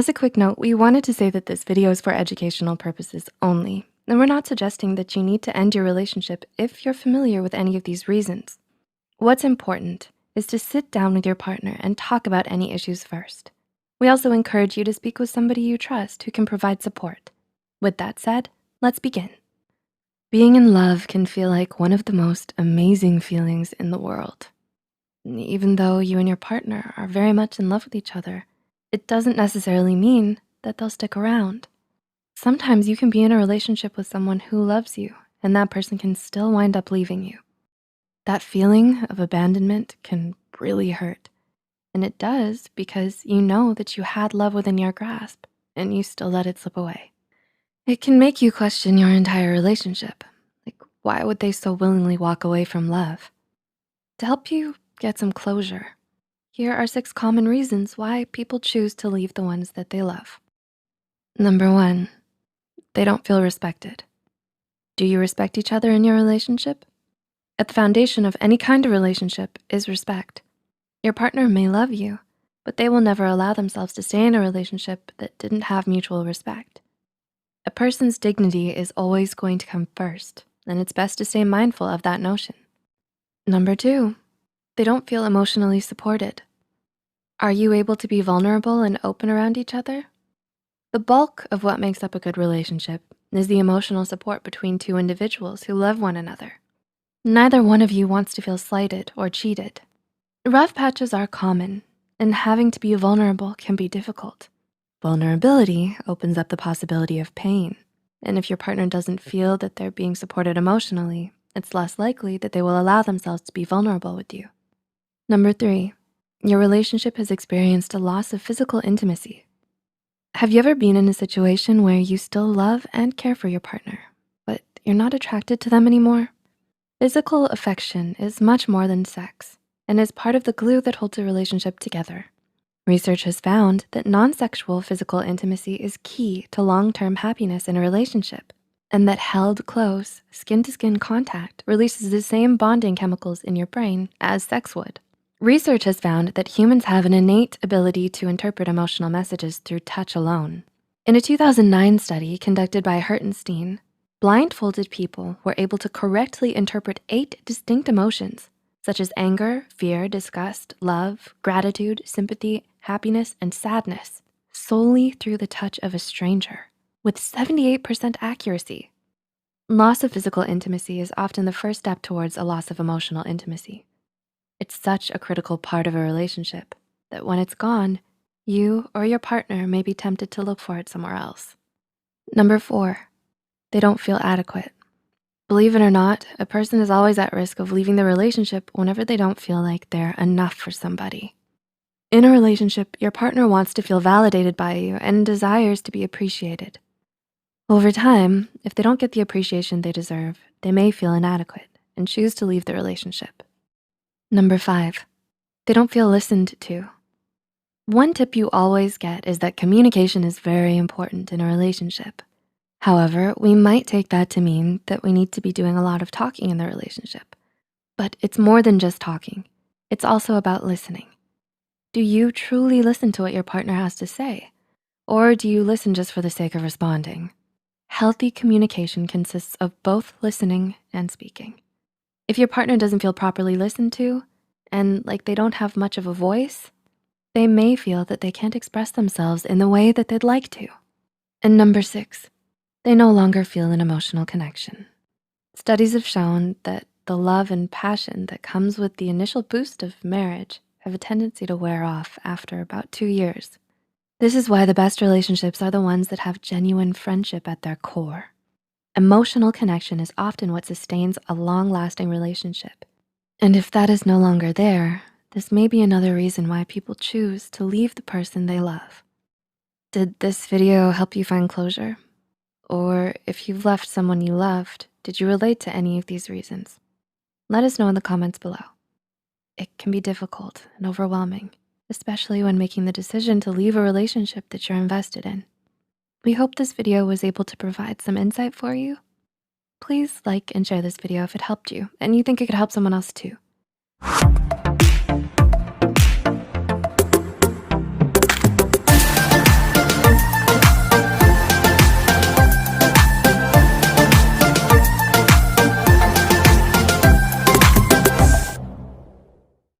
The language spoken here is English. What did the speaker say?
As a quick note, we wanted to say that this video is for educational purposes only, and we're not suggesting that you need to end your relationship if you're familiar with any of these reasons. What's important is to sit down with your partner and talk about any issues first. We also encourage you to speak with somebody you trust who can provide support. With that said, let's begin. Being in love can feel like one of the most amazing feelings in the world. Even though you and your partner are very much in love with each other, it doesn't necessarily mean that they'll stick around. Sometimes you can be in a relationship with someone who loves you, and that person can still wind up leaving you. That feeling of abandonment can really hurt. And it does because you know that you had love within your grasp and you still let it slip away. It can make you question your entire relationship. Like, why would they so willingly walk away from love? To help you get some closure, here are 6 common reasons why people choose to leave the ones that they love. Number 1, they don't feel respected. Do you respect each other in your relationship? At the foundation of any kind of relationship is respect. Your partner may love you, but they will never allow themselves to stay in a relationship that didn't have mutual respect. A person's dignity is always going to come first, and it's best to stay mindful of that notion. Number 2, they don't feel emotionally supported. Are you able to be vulnerable and open around each other? The bulk of what makes up a good relationship is the emotional support between 2 individuals who love one another. Neither one of you wants to feel slighted or cheated. Rough patches are common, and having to be vulnerable can be difficult. Vulnerability opens up the possibility of pain, and if your partner doesn't feel that they're being supported emotionally, it's less likely that they will allow themselves to be vulnerable with you. Number 3, your relationship has experienced a loss of physical intimacy. Have you ever been in a situation where you still love and care for your partner, but you're not attracted to them anymore? Physical affection is much more than sex and is part of the glue that holds a relationship together. Research has found that non-sexual physical intimacy is key to long-term happiness in a relationship, and that held close, skin-to-skin contact releases the same bonding chemicals in your brain as sex would. Research has found that humans have an innate ability to interpret emotional messages through touch alone. In a 2009 study conducted by Hertenstein, blindfolded people were able to correctly interpret 8 distinct emotions, such as anger, fear, disgust, love, gratitude, sympathy, happiness, and sadness, solely through the touch of a stranger, with 78% accuracy. Loss of physical intimacy is often the first step towards a loss of emotional intimacy. It's such a critical part of a relationship that when it's gone, you or your partner may be tempted to look for it somewhere else. Number 4, they don't feel adequate. Believe it or not, a person is always at risk of leaving the relationship whenever they don't feel like they're enough for somebody. In a relationship, your partner wants to feel validated by you and desires to be appreciated. Over time, if they don't get the appreciation they deserve, they may feel inadequate and choose to leave the relationship. Number 5, they don't feel listened to. One tip you always get is that communication is very important in a relationship. However, we might take that to mean that we need to be doing a lot of talking in the relationship. But it's more than just talking. It's also about listening. Do you truly listen to what your partner has to say? Or do you listen just for the sake of responding? Healthy communication consists of both listening and speaking. If your partner doesn't feel properly listened to, and like they don't have much of a voice, they may feel that they can't express themselves in the way that they'd like to. And number 6, they no longer feel an emotional connection. Studies have shown that the love and passion that comes with the initial boost of marriage have a tendency to wear off after about 2 years. This is why the best relationships are the ones that have genuine friendship at their core. Emotional connection is often what sustains a long-lasting relationship. And if that is no longer there, this may be another reason why people choose to leave the person they love. Did this video help you find closure? Or if you've left someone you loved, did you relate to any of these reasons? Let us know in the comments below. It can be difficult and overwhelming, especially when making the decision to leave a relationship that you're invested in. We hope this video was able to provide some insight for you. Please like and share this video if it helped you and you think it could help someone else too.